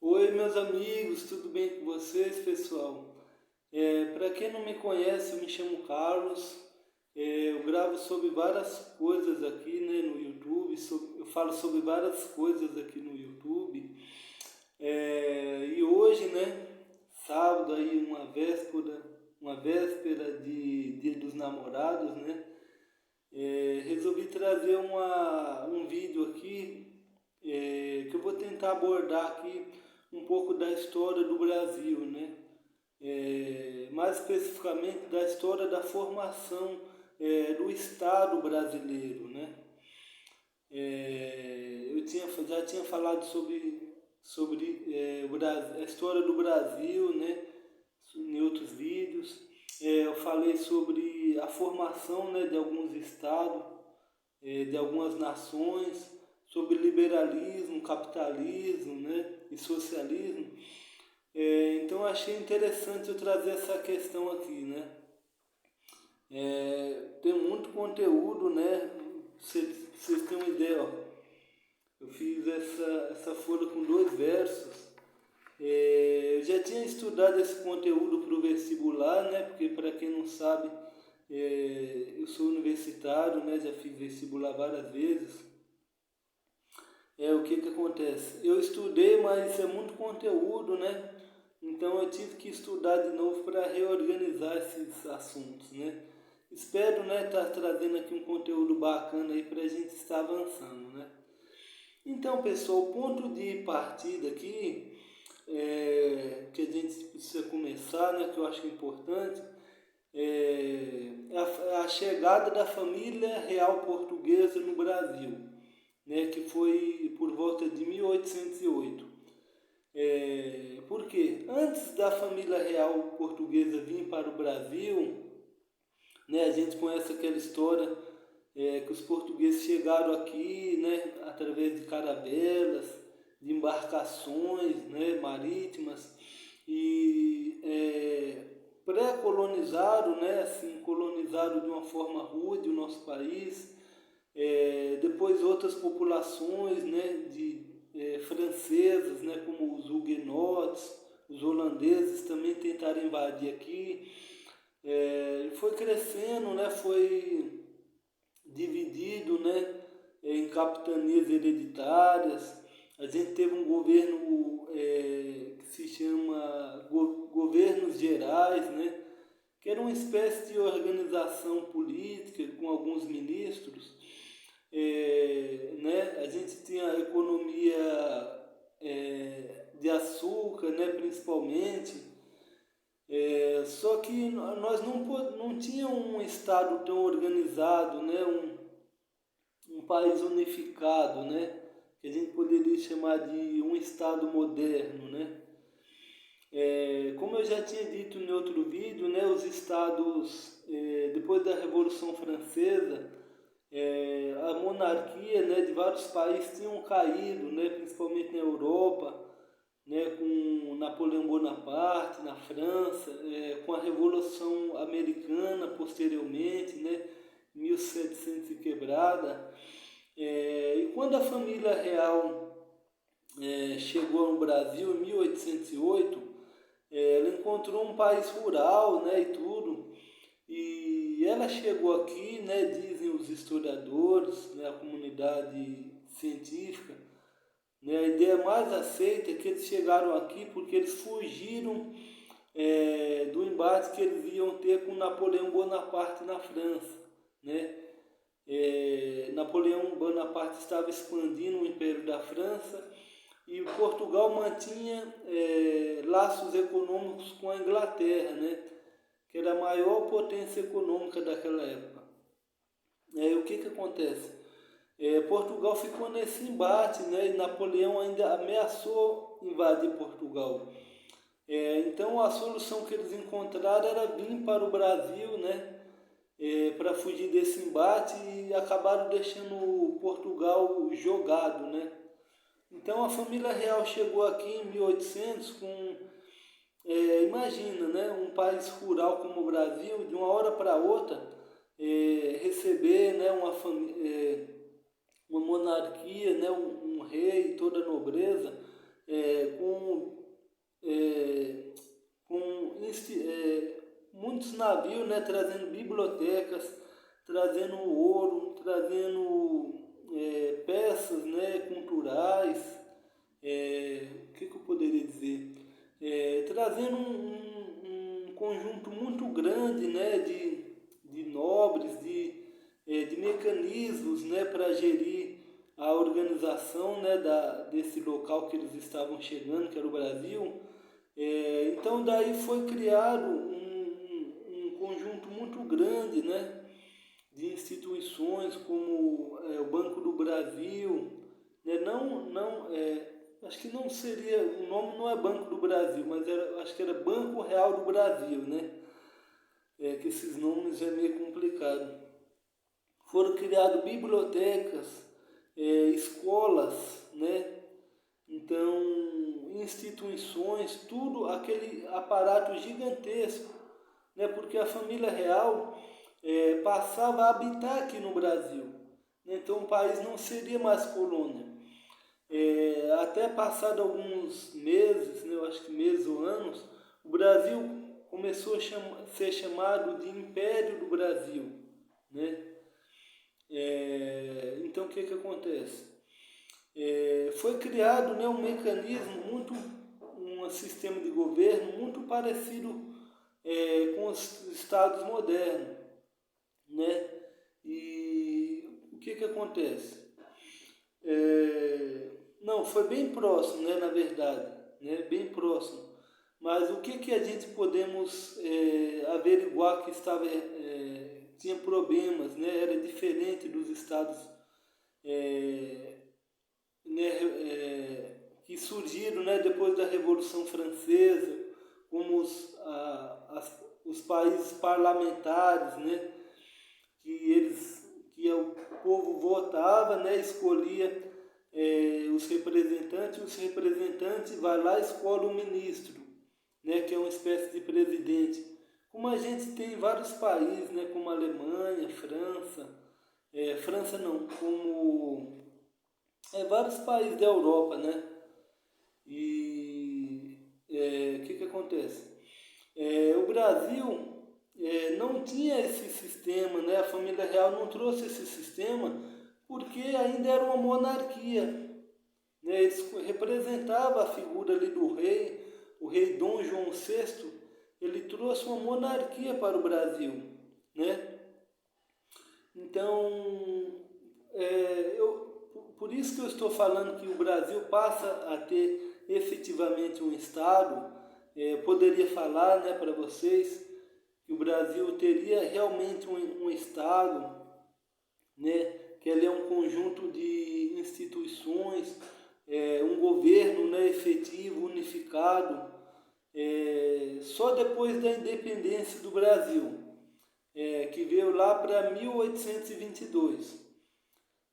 Oi, meus amigos, tudo bem com vocês, pessoal? Para quem não me conhece, eu me chamo Carlos. Eu gravo sobre várias coisas aqui, né, no YouTube. Eu falo sobre várias coisas aqui no YouTube. E hoje, né, sábado aí, uma véspera de Dia dos Namorados, né? Resolvi trazer um vídeo aqui que eu vou tentar abordar aqui um pouco da história do Brasil, né? Mais especificamente da história da formação do Estado brasileiro, né? Já tinha falado sobre a história do Brasil, né? Em outros vídeos. Eu falei sobre a formação, né, de alguns estados, de algumas nações, sobre liberalismo, capitalismo, né, e socialismo. Então eu achei interessante eu trazer essa questão aqui, né? Tem muito conteúdo, né? Vocês têm uma ideia, ó. Eu fiz essa folha com 2 versos. Eu já tinha estudado esse conteúdo para o vestibular, né? Porque para quem não sabe, eu sou universitário, né? Já fiz vestibular várias vezes. O que que acontece? Eu estudei, mas é muito conteúdo, né? Então eu tive que estudar de novo para reorganizar esses assuntos, né? Espero, né, estar trazendo aqui um conteúdo bacana aí para a gente estar avançando, né? Então, pessoal, o ponto de partida aqui que a gente precisa começar, né, que eu acho importante, é a chegada da família real portuguesa no Brasil, né, que foi por volta de 1808. Por quê? Antes da família real portuguesa vir para o Brasil, né, a gente conhece aquela história que os portugueses chegaram aqui, né, através de caravelas, de embarcações, né, marítimas e pré-colonizaram, né, assim, colonizaram de uma forma rude o nosso país. Depois outras populações, né, francesas, né, como os huguenotes, os holandeses também tentaram invadir aqui. Foi crescendo, né, foi dividido, né, em capitanias hereditárias. A gente teve um governo que se chama governos gerais, né, que era uma espécie de organização política com alguns ministros. Né, a gente tinha a economia de açúcar, né, principalmente. Só que nós não tínhamos um Estado tão organizado, né, um país unificado, né, que a gente poderia chamar de um Estado moderno, né. Como eu já tinha dito em outro vídeo, né, os estados, depois da Revolução Francesa, a monarquia, né, de vários países tinham caído, né, principalmente na Europa, né, com Napoleão Bonaparte na França, com a Revolução Americana posteriormente, né, 1700 e quebrada. E quando a família real chegou no Brasil em 1808, ela encontrou um país rural, né, e tudo, e ela chegou aqui, né, dizem os historiadores, né, a comunidade científica, né, a ideia mais aceita é que eles chegaram aqui porque eles fugiram do embate que eles iam ter com Napoleão Bonaparte na França, né? Napoleão Bonaparte estava expandindo o Império da França e Portugal mantinha laços econômicos com a Inglaterra, né? Que era a maior potência econômica daquela época. O que que acontece? Portugal ficou nesse embate, né? E Napoleão ainda ameaçou invadir Portugal. Então a solução que eles encontraram era vir para o Brasil, né? Para fugir desse embate e acabaram deixando Portugal jogado, né? Então a família real chegou aqui em 1800 com, imagina, né? Um país rural como o Brasil, de uma hora para outra, receber, né? Uma monarquia, né? Um rei, toda a nobreza, com navios, né, trazendo bibliotecas, trazendo ouro, trazendo peças, né, culturais, o que eu poderia dizer? Trazendo um conjunto muito grande, né, de nobres, de mecanismos, né, para gerir a organização, né, desse local que eles estavam chegando, que era o Brasil. Então daí foi criado um conjunto muito grande, né, de instituições como o Banco do Brasil, né, acho que não seria, o nome não é Banco do Brasil, mas acho que era Banco Real do Brasil, né, que esses nomes é meio complicado. Foram criadas bibliotecas, escolas, né, então, instituições, tudo aquele aparato gigantesco, né? Porque a família real passava a habitar aqui no Brasil. Né? Então, o país não seria mais colônia. Até passado alguns meses, né? Eu acho que meses ou anos, o Brasil começou a ser chamado de Império do Brasil. Né? Então, o que acontece? Foi criado, né, um mecanismo um sistema de governo muito parecido com os estados modernos, né? E o que acontece? Não, foi bem próximo, né, na verdade, né, bem próximo. Mas o que a gente podemos averiguar que tinha problemas, né? Era diferente dos estados que surgiram, né, depois da Revolução Francesa, como os países parlamentares, né, que o povo votava, né, escolhia os representantes vai lá e escolhe o ministro, né, que é uma espécie de presidente. Como a gente tem em vários países, né, como a Alemanha, França não, como vários países da Europa, né? E o que acontece? O Brasil não tinha esse sistema, né? A família real não trouxe esse sistema porque ainda era uma monarquia. Né? Eles representavam a figura ali do rei, o rei Dom João VI, ele trouxe uma monarquia para o Brasil, né? Então, por isso que eu estou falando que o Brasil passa a ter efetivamente um Estado. Poderia falar, né, para vocês que o Brasil teria realmente um Estado, né, que ele é um conjunto de instituições, um governo, né, efetivo, unificado, só depois da independência do Brasil, que veio lá para 1822.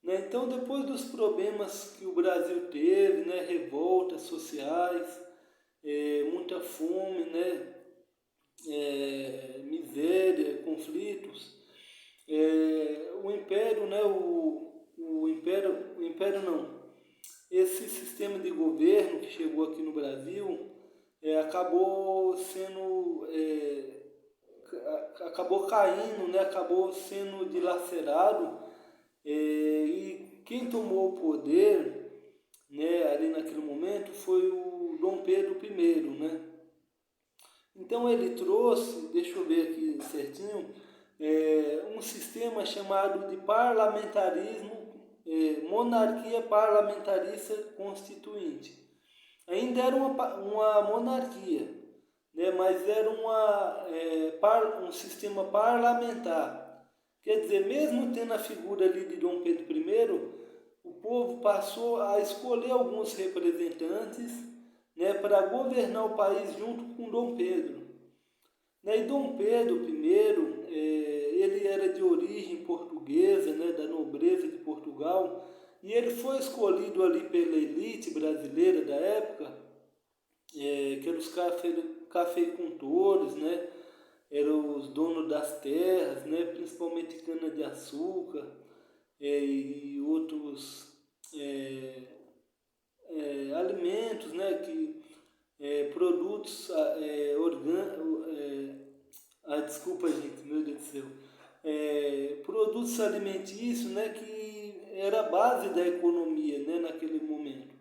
Né? Então, depois dos problemas que o Brasil teve, né, revoltas sociais, muita fome, né, miséria, conflitos, o Império, né, o Império não, esse sistema de governo que chegou aqui no Brasil acabou caindo, né, acabou sendo dilacerado. E quem tomou o poder, né, ali naquele momento foi o Dom Pedro I, né? Então ele trouxe, deixa eu ver aqui certinho, um sistema chamado de parlamentarismo, monarquia parlamentarista constituinte. Ainda era uma monarquia, né, mas era um sistema parlamentar. Quer dizer, mesmo tendo a figura ali de Dom Pedro I, o povo passou a escolher alguns representantes, né, para governar o país junto com Dom Pedro. Né, e Dom Pedro I, ele era de origem portuguesa, né, da nobreza de Portugal, e ele foi escolhido ali pela elite brasileira da época, que eram os cafeicultores, né, eram os donos das terras, né, principalmente cana-de-açúcar e outros alimentos, né, produtos desculpa, gente, meu Deus do céu. Produtos alimentícios, né, que era a base da economia, né, naquele momento.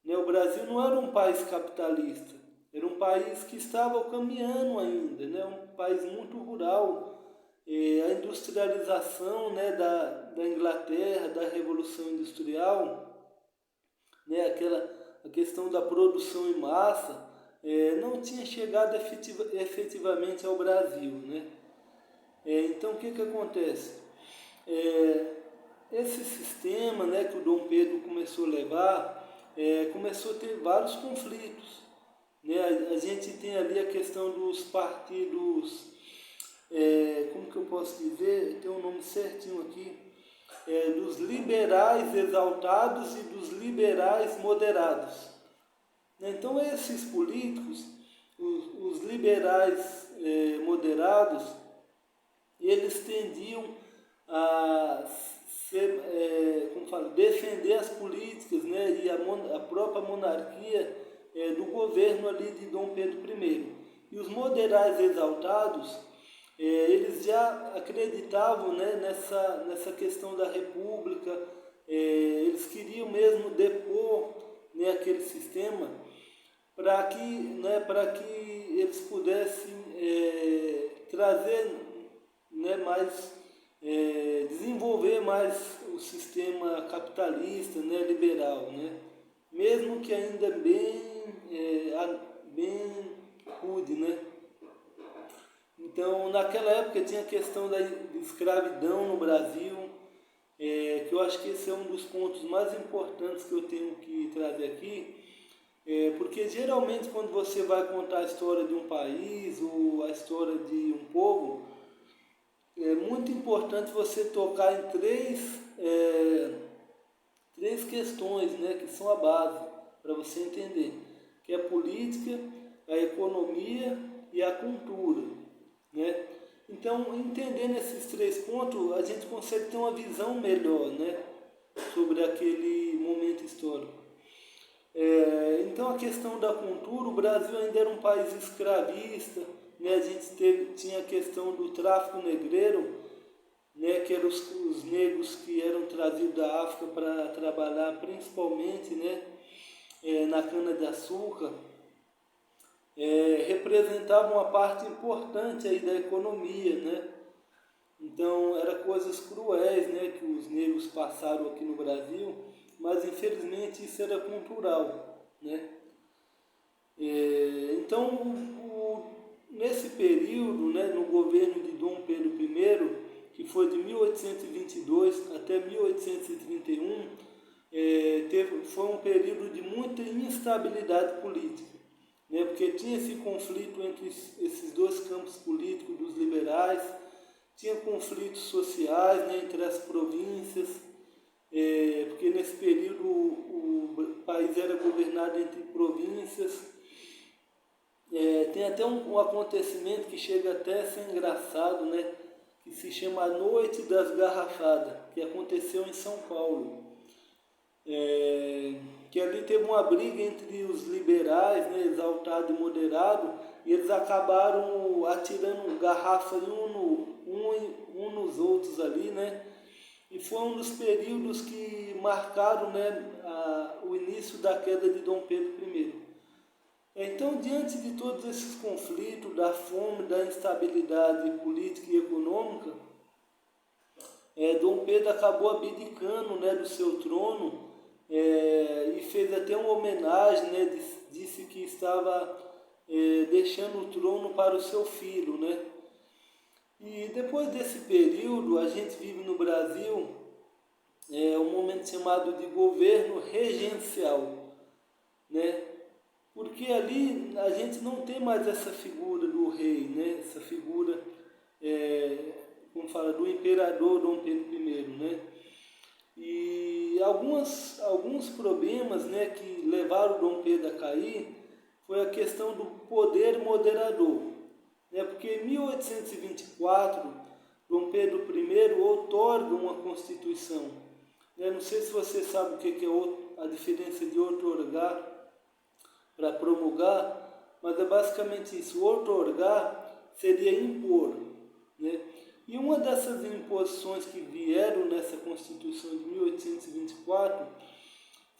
Né, o Brasil não era um país capitalista, era um país que estava caminhando ainda, né, um país muito rural. A industrialização, né, da Inglaterra, da Revolução Industrial, né, a questão da produção em massa, não tinha chegado efetivamente ao Brasil, né? Então, o que acontece? Esse sistema, né, que o Dom Pedro começou a levar, começou a ter vários conflitos. Né? A gente tem ali a questão dos partidos, como que eu posso dizer? Tem um nome certinho aqui, dos liberais exaltados e dos liberais moderados. Então, esses políticos, os liberais moderados, eles tendiam a defender as políticas, né, e a própria monarquia do governo ali de Dom Pedro I. E os moderais exaltados, eles já acreditavam, né, nessa questão da república, eles queriam mesmo depor, né, aquele sistema para que eles pudessem trazer, né, mais, desenvolver mais o sistema capitalista, né, liberal, né, mesmo que ainda bem rude, né. Então, naquela época tinha a questão da escravidão no Brasil, que eu acho que esse é um dos pontos mais importantes que eu tenho que trazer aqui, porque geralmente quando você vai contar a história de um país ou a história de um povo, é muito importante você tocar em três questões, né, que são a base para você entender, que é a política, a economia e a cultura, né? Então, entendendo esses 3 pontos, a gente consegue ter uma visão melhor, né, sobre aquele momento histórico. Então, a questão da cultura, o Brasil ainda era um país escravista, né? A gente tinha a questão do tráfico negreiro, né, que eram os negros que eram trazidos da África para trabalhar principalmente, né, na cana-de-açúcar, representavam uma parte importante aí da economia, né? Então, eram coisas cruéis, né, que os negros passaram aqui no Brasil, mas infelizmente isso era cultural, né? Então, nesse período, né, no governo de Dom Pedro I, que foi de 1822 até 1831, foi um período de muita instabilidade política, né, porque tinha esse conflito entre esses dois campos políticos dos liberais, tinha conflitos sociais, né, entre as províncias, porque nesse período o país era governado entre províncias. Tem até um acontecimento que chega até a ser engraçado, né, que se chama a Noite das Garrafadas, que aconteceu em São Paulo. Que ali teve uma briga entre os liberais, né, exaltado e moderado, e eles acabaram atirando garrafas um nos outros ali, né? E foi um dos períodos que marcaram, né, o início da queda de Dom Pedro I. Então, diante de todos esses conflitos, da fome, da instabilidade política e econômica, Dom Pedro acabou abdicando, né, do seu trono, e fez até uma homenagem, né, disse que estava deixando o trono para o seu filho, né? E depois desse período, a gente vive no Brasil um momento chamado de governo regencial, né? Porque ali a gente não tem mais essa figura do rei, né? Essa figura, como fala, do imperador Dom Pedro I, né? E alguns problemas, né, que levaram Dom Pedro a cair foi a questão do poder moderador, né? Porque em 1824 Dom Pedro I outorga uma Constituição. Não sei se você sabe o que é a diferença de outorgar para promulgar, mas é basicamente isso. Outorgar seria impor, né? E uma dessas imposições que vieram nessa Constituição de 1824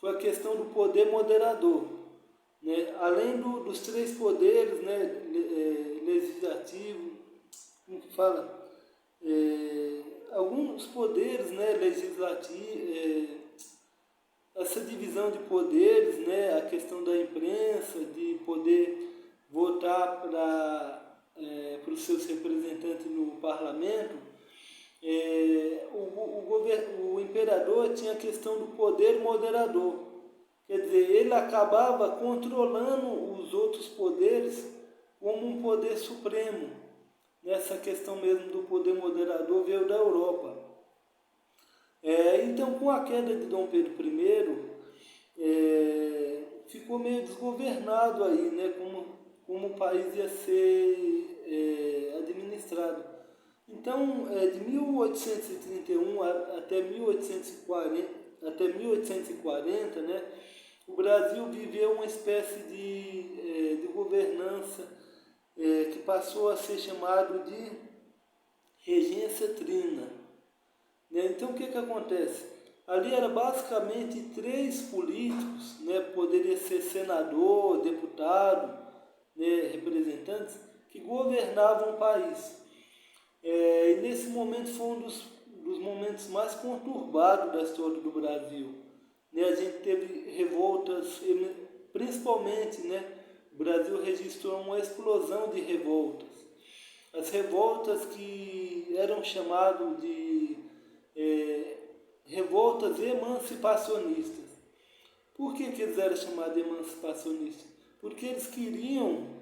foi a questão do poder moderador, né? Além dos três poderes, né? Legislativo, como que fala? Alguns poderes, né? Legislativo, essa divisão de poderes, né? A questão da imprensa, de poder votar para os seus representantes no parlamento, o imperador tinha a questão do poder moderador. Quer dizer, ele acabava controlando os outros poderes como um poder supremo. Nessa questão mesmo do poder moderador veio da Europa. Então, com a queda de Dom Pedro I, ficou meio desgovernado aí, né? Como o país ia ser administrado. Então, de 1831 até 1840, né, o Brasil viveu uma espécie de governança que passou a ser chamado de regência trina. Né? Então, o que acontece? Ali era basicamente três políticos, né, poderia ser senador, deputado, né, representantes, que governavam o país. E nesse momento foi um dos momentos mais conturbados da história do Brasil. Né? A gente teve revoltas, principalmente, né, o Brasil registrou uma explosão de revoltas. As revoltas que eram chamadas de revoltas emancipacionistas. Por que eles eram chamados de emancipacionistas? Porque eles queriam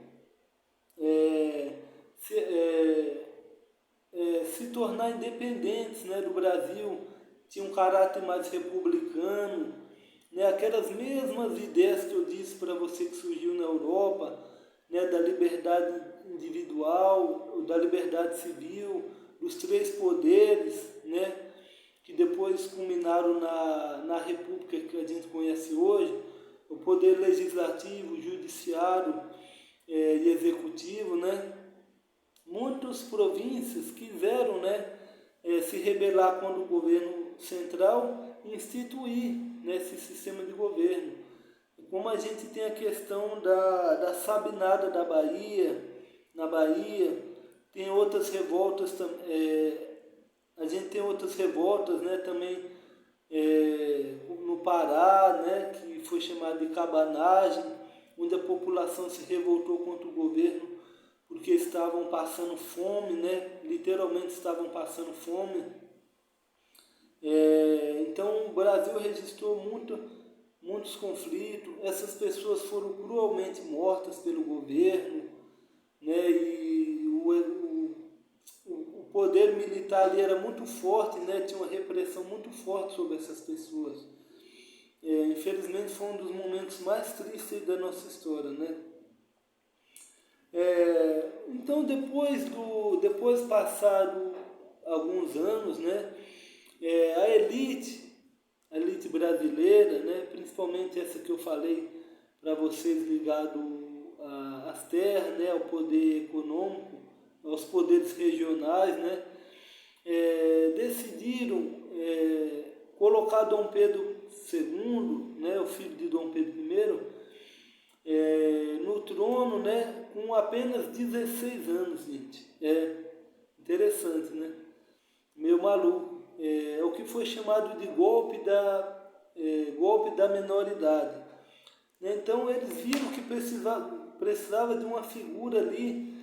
se tornar independentes, né, do Brasil, tinha um caráter mais republicano, né, aquelas mesmas ideias que eu disse para você que surgiu na Europa, né, da liberdade individual, da liberdade civil, dos três poderes, né, que depois culminaram na República que a gente conhece hoje, o poder legislativo, judiciário e executivo, né? Muitas províncias quiseram, né, se rebelar contra o governo central e instituir, né, esse sistema de governo. Como a gente tem a questão da Sabinada da Bahia, na Bahia, tem outras revoltas, a gente tem outras revoltas, né, também no Pará, né, que foi chamada de cabanagem, onde a população se revoltou contra o governo porque estavam passando fome, né, literalmente estavam passando fome. Então o Brasil registrou muitos conflitos, essas pessoas foram cruelmente mortas pelo governo, né, e o poder militar ali era muito forte, né, tinha uma repressão muito forte sobre essas pessoas. Infelizmente foi um dos momentos mais tristes da nossa história, né. Então depois passado alguns anos, né, a elite brasileira, né, principalmente essa que eu falei para vocês ligado às terras, né, ao poder econômico, aos poderes regionais, né, decidiram colocar Dom Pedro II, né, o filho de Dom Pedro I, no trono, né, com apenas 16 anos, gente. Interessante, né? Meio maluco. É o que foi chamado de golpe da menoridade. Então eles viram que precisava de uma figura ali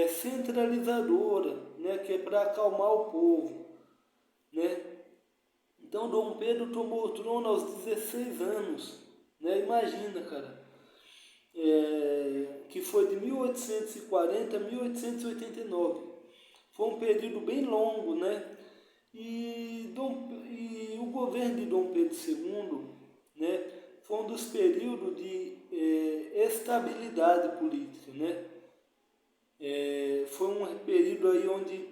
centralizadora, né, que é para acalmar o povo, né? Então Dom Pedro tomou o trono aos 16 anos, né? Imagina, cara. Que foi de 1840 a 1889. Foi um período bem longo, né? E o governo de Dom Pedro II, né, foi um dos períodos de estabilidade política, né? Foi um período aí onde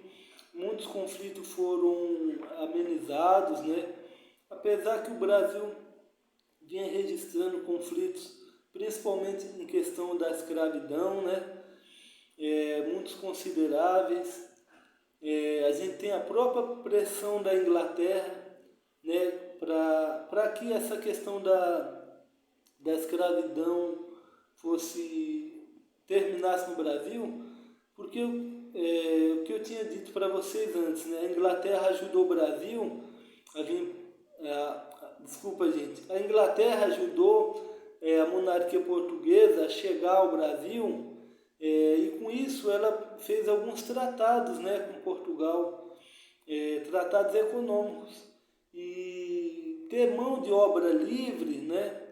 muitos conflitos foram amenizados, né? Apesar que o Brasil vinha registrando conflitos, principalmente em questão da escravidão, né? muitos consideráveis. A gente tem a própria pressão da Inglaterra, né, para que essa questão da escravidão terminasse no Brasil, porque o que eu tinha dito para vocês antes, né, a Inglaterra ajudou o Brasil a vir, desculpa gente, a Inglaterra ajudou a monarquia portuguesa a chegar ao Brasil, e com isso ela fez alguns tratados, né, com Portugal, tratados econômicos, e ter mão de obra livre, né,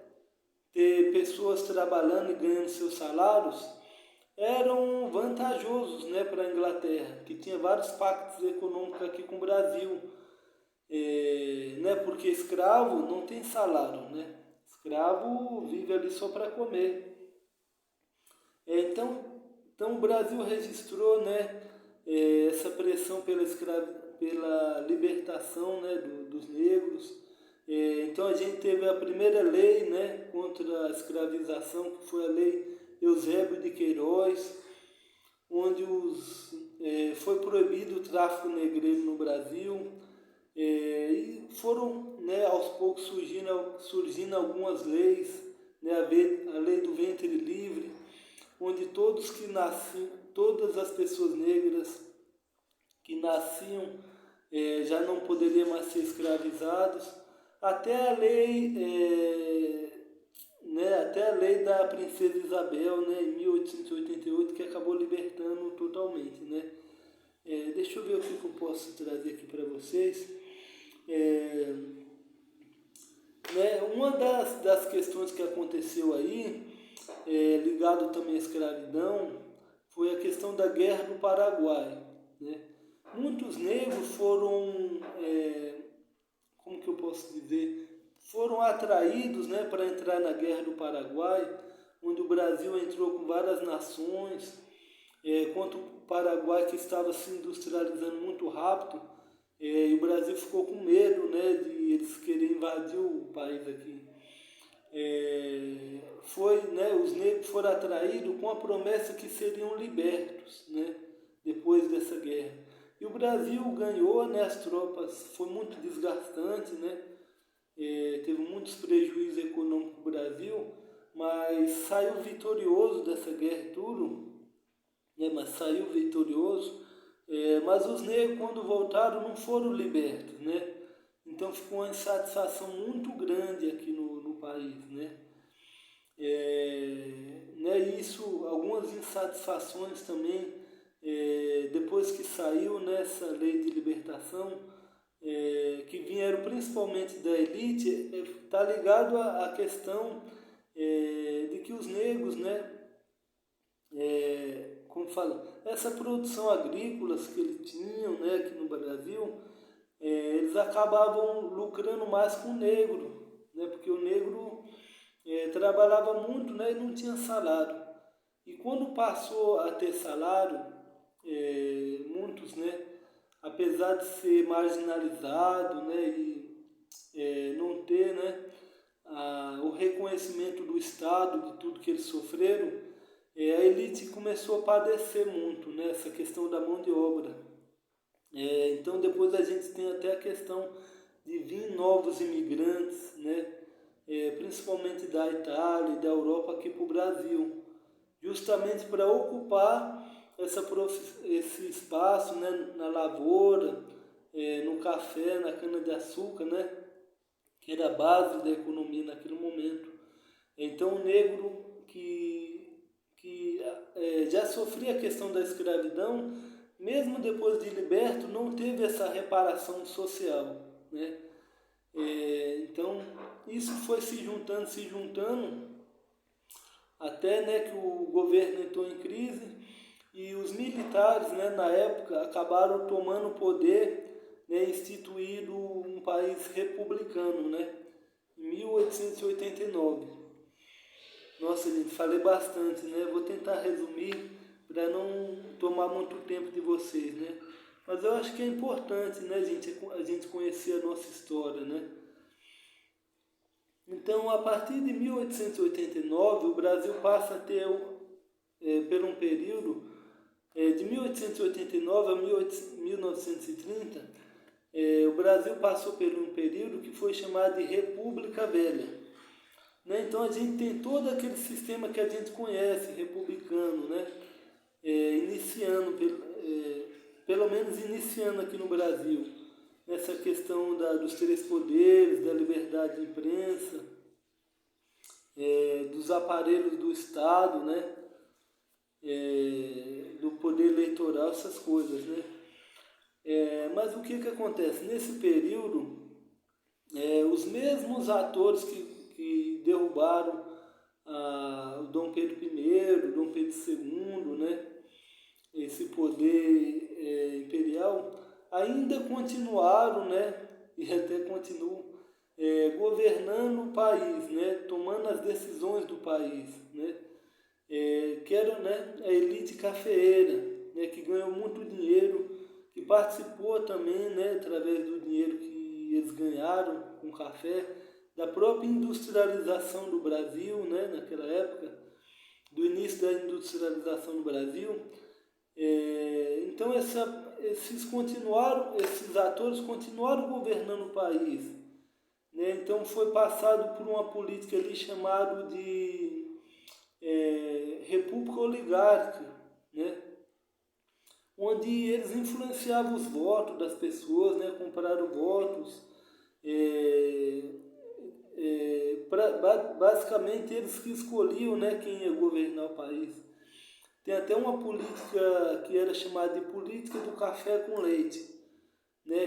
ter pessoas trabalhando e ganhando seus salários, eram vantajosos, né, para a Inglaterra, que tinha vários pactos econômicos aqui com o Brasil, né, porque escravo não tem salário, né, escravo vive ali só para comer. Então o Brasil registrou, né, essa pressão pela libertação, né, dos negros. Então a gente teve a primeira lei, né, contra a escravização, que foi a lei Eusébio de Queiroz, onde foi proibido o tráfico negreiro no Brasil, e foram, né, aos poucos surgindo algumas leis, né, a lei do ventre livre, onde todas as pessoas negras que nasciam já não poderiam mais ser escravizados, até a lei da princesa Isabel, né, em 1888, que acabou libertando totalmente, né. Deixa eu ver o que eu posso trazer aqui para vocês. Né, uma das questões que aconteceu aí, ligado também à escravidão, foi a questão da Guerra do Paraguai, né. Muitos negros foram, como que eu posso dizer, foram atraídos, né, para entrar na Guerra do Paraguai, onde o Brasil entrou com várias nações, contra o Paraguai, que estava se industrializando muito rápido, e o Brasil ficou com medo, né, de eles quererem invadir o país aqui. Os negros foram atraídos com a promessa que seriam libertos, né, depois dessa guerra. E o Brasil ganhou, né, as tropas, foi muito desgastante, né, teve muitos prejuízos econômicos para o Brasil, mas saiu vitorioso dessa guerra e tudo, né, mas os negros, quando voltaram, não foram libertos, né, então ficou uma insatisfação muito grande aqui no país, né, isso, algumas insatisfações também, depois que saiu nessa lei de libertação, que vieram principalmente da elite, está ligado à questão de que os negros, né, como fala, essa produção agrícola que eles tinham, né, aqui no Brasil, eles acabavam lucrando mais com o negro, né, porque o negro trabalhava muito, né, e não tinha salário. E quando passou a ter salário, muitos, né, apesar de ser marginalizado, né, e não ter, né, o reconhecimento do Estado de tudo que eles sofreram, a elite começou a padecer muito, né, essa questão da mão de obra. Então depois a gente tem até a questão de vir novos imigrantes, né, principalmente da Itália e da Europa aqui para o Brasil, justamente para ocupar esse espaço, né, na lavoura, no café, na cana-de-açúcar, né, que era a base da economia naquele momento. Então o negro que já sofria a questão da escravidão, mesmo depois de liberto, não teve essa reparação social, né? Então isso foi se juntando, até, né, que o governo entrou em crise e os militares, né, na época acabaram tomando o poder, né, instituído um país republicano, né, em 1889. Nossa, gente, falei bastante, né? Vou tentar resumir para não tomar muito tempo de vocês, né? Mas eu acho que é importante, né, gente, a gente conhecer a nossa história, né? Então, a partir de 1889, o Brasil passa a ter, por um período, De 1889 a 1930, o Brasil passou por um período que foi chamado de República Velha. Né? Então a gente tem todo aquele sistema que a gente conhece, republicano, né? Iniciando, pelo menos iniciando aqui no Brasil, nessa questão dos três poderes, da liberdade de imprensa, dos aparelhos do Estado, né? Do poder eleitoral, essas coisas, né? Mas o que acontece? Nesse período, os mesmos atores que derrubaram o Dom Pedro I, o Dom Pedro II, né? Esse poder imperial, ainda continuaram, né? E até continuam governando o país, né? Tomando as decisões do país, né? Que era, né, a elite cafeeira, né, que ganhou muito dinheiro, que participou também, né, através do dinheiro que eles ganharam com café, da própria industrialização do Brasil, né, naquela época, do início da industrialização do Brasil. Então esses atores continuaram governando o país, né? Então foi passado por uma política ali chamada de república oligárquica, né? Onde eles influenciavam os votos das pessoas, né? Compraram votos, basicamente eles que escolhiam, né, quem ia governar o país. Tem até uma política que era chamada de política do café com leite, né?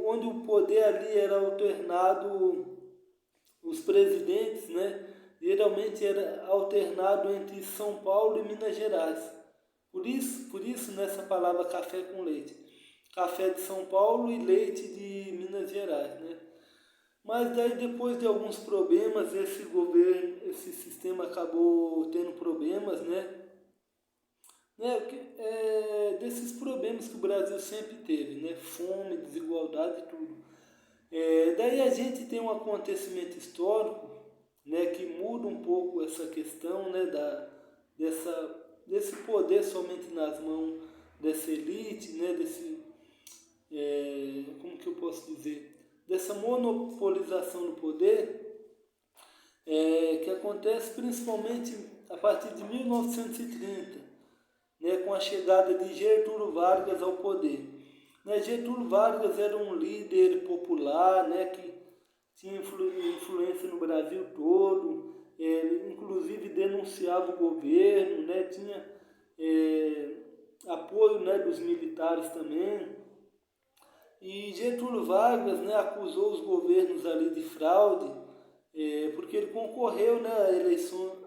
Onde o poder ali era alternado, os presidentes, né? Geralmente era alternado entre São Paulo e Minas Gerais. Por isso nessa palavra café com leite. Café de São Paulo e leite de Minas Gerais, né? Mas daí depois de alguns problemas, esse sistema acabou tendo problemas, né? Desses problemas que o Brasil sempre teve, né? Fome, desigualdade e tudo. Daí a gente tem um acontecimento histórico, né, que muda um pouco essa questão, né, desse poder somente nas mãos dessa elite, né, como que eu posso dizer, dessa monopolização do poder, que acontece principalmente a partir de 1930, né, com a chegada de Getúlio Vargas ao poder. Né, Getúlio Vargas era um líder popular, né, que tinha influência no Brasil todo, ele inclusive denunciava o governo, né, tinha apoio, né, dos militares também. E Getúlio Vargas, né, acusou os governos ali de fraude, porque ele concorreu, né,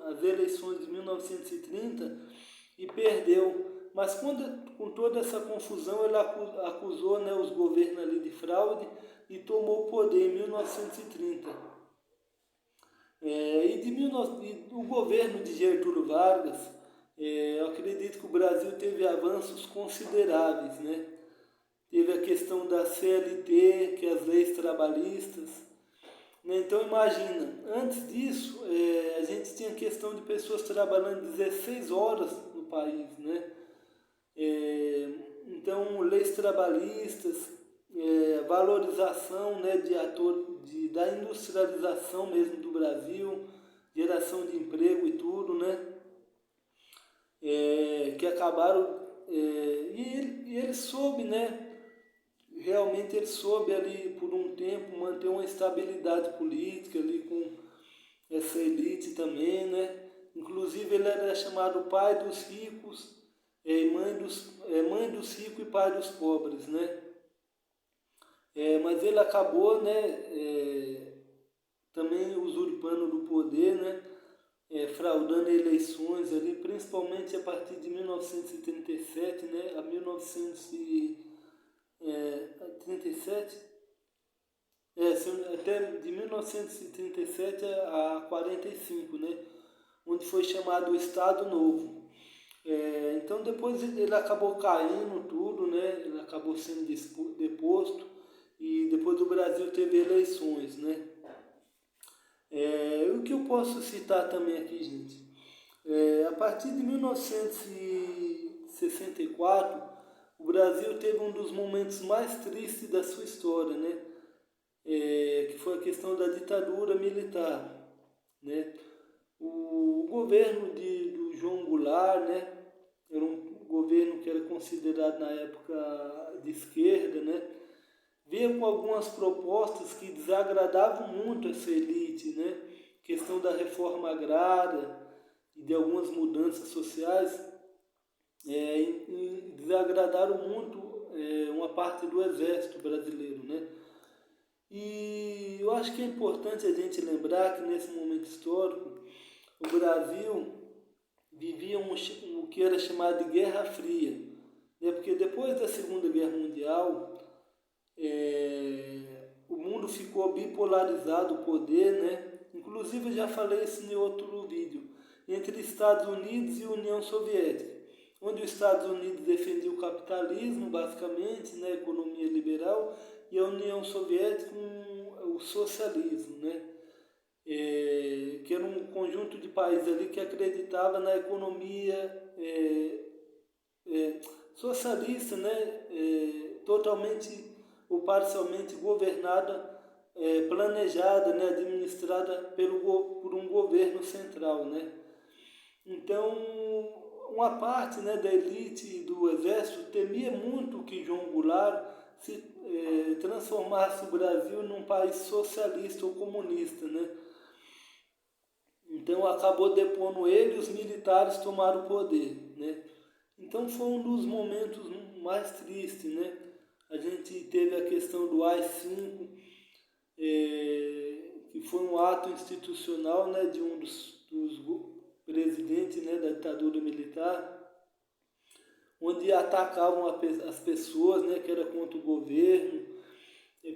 às eleições de 1930 e perdeu. Mas com toda essa confusão ele acusou, né, os governos ali de fraude e tomou o poder em 1930. E o governo de Getúlio Vargas, eu acredito que o Brasil teve avanços consideráveis, né? Teve a questão da CLT, que é as leis trabalhistas, né? Então imagina, antes disso a gente tinha questão de pessoas trabalhando 16 horas no país, né? Então leis trabalhistas, valorização, né, da industrialização mesmo do Brasil, geração de emprego e tudo, né? Que acabaram, e ele soube, né? Realmente ele soube ali por um tempo manter uma estabilidade política ali com essa elite também, né? Inclusive ele era chamado pai dos ricos, mãe dos ricos e pai dos pobres, né? Mas ele acabou, né, também usurpando do poder, né, fraudando eleições ali, principalmente a partir de 1937, né, a 1937, até de 1937 a 45, né, onde foi chamado o Estado Novo. Então depois ele acabou caindo tudo, né, ele acabou sendo deposto, e depois o Brasil teve eleições, né? O que eu posso citar também aqui, gente? A partir de 1950, 64, o Brasil teve um dos momentos mais tristes da sua história, né? Que foi a questão da ditadura militar, né? O governo do João Goulart, né? Era um governo que era considerado na época de esquerda, né? Veio com algumas propostas que desagradavam muito essa elite, né? Questão da reforma agrária e de algumas mudanças sociais desagradaram muito uma parte do exército brasileiro, né? E eu acho que é importante a gente lembrar que nesse momento histórico o Brasil vivia o que era chamado de Guerra Fria, né? Porque depois da Segunda Guerra Mundial o mundo ficou bipolarizado, o poder, né? Inclusive eu já falei isso em outro vídeo, entre Estados Unidos e União Soviética, onde os Estados Unidos defendia o capitalismo, basicamente, né, economia liberal, e a União Soviética o socialismo, né, que era um conjunto de países ali que acreditava na economia socialista, né, totalmente ou parcialmente governada, planejada, né, administrada por um governo central, né. Então, uma parte, né, da elite do exército temia muito que João Goulart se transformasse o Brasil num país socialista ou comunista, né. Então acabou depondo ele e os militares tomaram o poder, né. Então foi um dos momentos mais tristes, né. A gente teve a questão do AI-5, que foi um ato institucional, né, de um dos presidentes, né, da ditadura militar, onde atacavam as pessoas, né, que era contra o governo,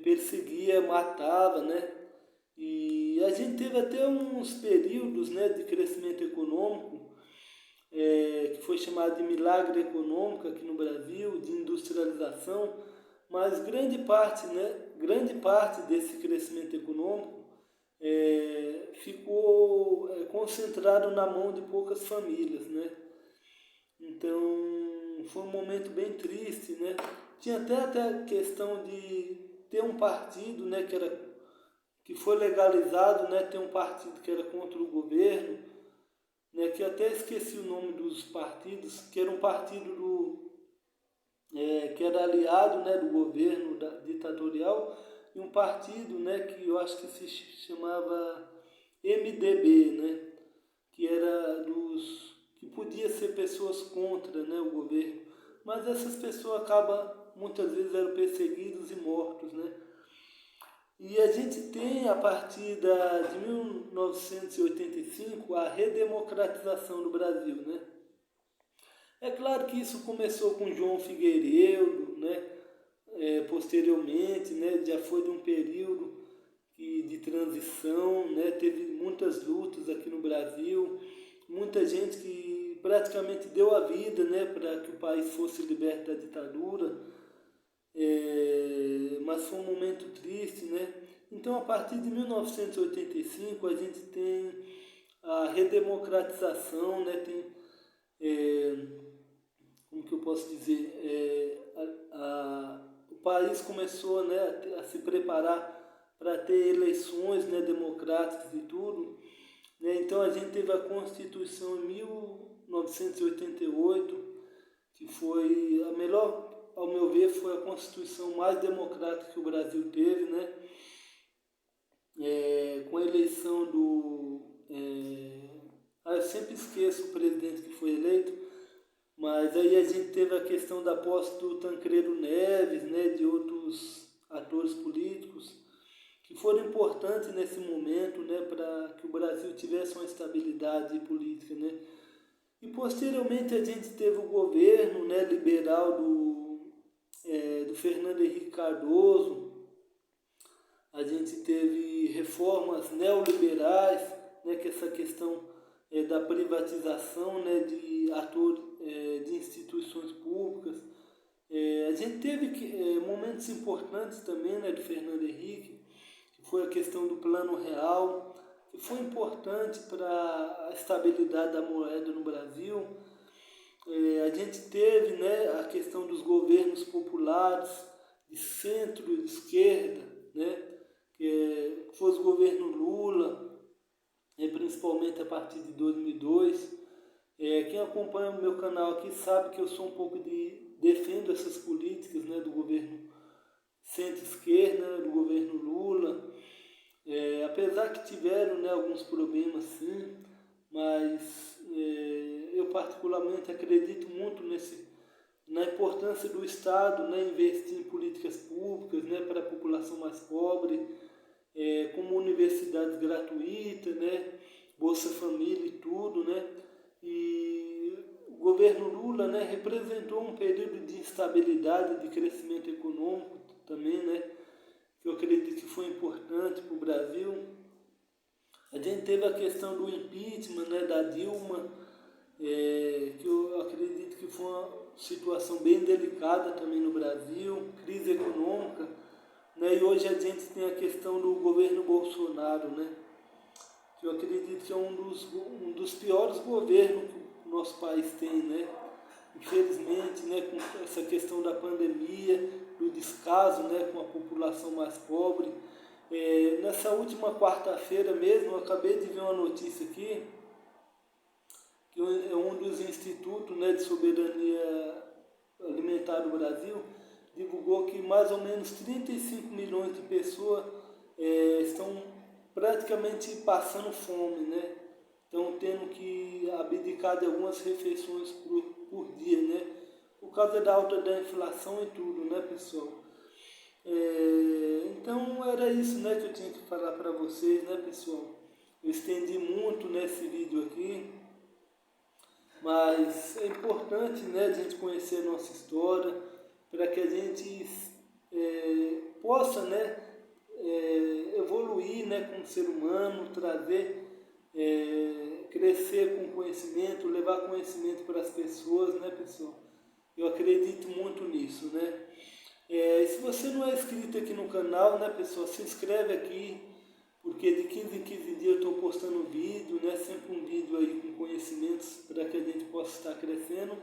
perseguia, matava, né. E a gente teve até uns períodos, né, de crescimento econômico, que foi chamado de milagre econômico aqui no Brasil, de industrialização, mas grande parte desse crescimento econômico ficou concentrado na mão de poucas famílias, né? Então foi um momento bem triste, né? Tinha até a questão de ter um partido, né, que foi legalizado, né, ter um partido que era contra o governo, né, que até esqueci o nome dos partidos, que era um partido que era aliado, né, do governo ditatorial, e um partido, né, que eu acho que se chamava MDB, né, que era que podia ser pessoas contra, né, o governo, mas essas pessoas muitas vezes eram perseguidos e mortos, né. E a gente tem, a partir de 1985, a redemocratização do Brasil, né. É claro que isso começou com João Figueiredo, né, posteriormente, né, já foi de um período de transição, né, teve muitas lutas aqui no Brasil, muita gente que praticamente deu a vida, né, para que o país fosse liberto da ditadura, mas foi um momento triste, né. Então, a partir de 1985, a gente tem a redemocratização, né, tem, como que eu posso dizer, o país começou, né, a se preparar para ter eleições, né, democráticas e tudo, né. Então a gente teve a Constituição em 1988, que foi a melhor, ao meu ver, foi a Constituição mais democrática que o Brasil teve, né, com a eleição eu sempre esqueço o presidente que foi eleito, mas aí a gente teve a questão da posse do Tancredo Neves, né, de outros atores políticos, que foram importantes nesse momento, né, para que o Brasil tivesse uma estabilidade política, né. E posteriormente a gente teve o governo, né, liberal do Fernando Henrique Cardoso, a gente teve reformas neoliberais, né, que essa questão da privatização, né, de instituições públicas. A gente teve momentos importantes também, né, do Fernando Henrique, que foi a questão do Plano Real, que foi importante para a estabilidade da moeda no Brasil. a gente teve, né, a questão dos governos populares de centro-esquerda, né, que foi o governo Lula, principalmente a partir de 2002. Quem acompanha o meu canal aqui sabe que eu sou um pouco defendo essas políticas, né, do governo centro-esquerda, do governo Lula. Apesar que tiveram, né, alguns problemas sim, mas eu particularmente acredito muito na importância do Estado, né, investir em políticas públicas, né, para a população mais pobre, como universidades gratuitas, né, Bolsa Família e tudo, né, e o governo Lula, né, representou um período de instabilidade, de crescimento econômico também, né, que eu acredito que foi importante para o Brasil. A gente teve a questão do impeachment, né, da Dilma, que eu acredito que foi uma situação bem delicada também no Brasil, crise econômica, né, e hoje a gente tem a questão do governo Bolsonaro, né, que eu acredito que é um dos piores governos que o nosso país tem, né, infelizmente, né, com essa questão da pandemia, do descaso, né, com a população mais pobre. Nessa última quarta-feira mesmo, eu acabei de ver uma notícia aqui, que é um dos institutos, né, de soberania alimentar do Brasil, divulgou que mais ou menos 35 milhões de pessoas estão praticamente passando fome, né? Estão tendo que abdicar de algumas refeições por dia, né? Por causa da alta da inflação e tudo, né, pessoal? Então era isso, né, que eu tinha que falar para vocês, né, pessoal? Eu estendi muito nesse vídeo aqui, mas é importante, né, a gente conhecer a nossa história para que a gente possa, né, evoluir, né, como ser humano, trazer, crescer com conhecimento, levar conhecimento para as pessoas, né, pessoal? Eu acredito muito nisso, né? Se você não é inscrito aqui no canal, né, pessoal, se inscreve aqui, porque de 15 em 15 dias eu estou postando vídeo, né, sempre um vídeo aí com conhecimentos para que a gente possa estar crescendo.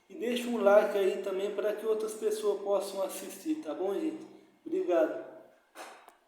E deixa um like aí também para que outras pessoas possam assistir, tá bom, gente? Obrigado.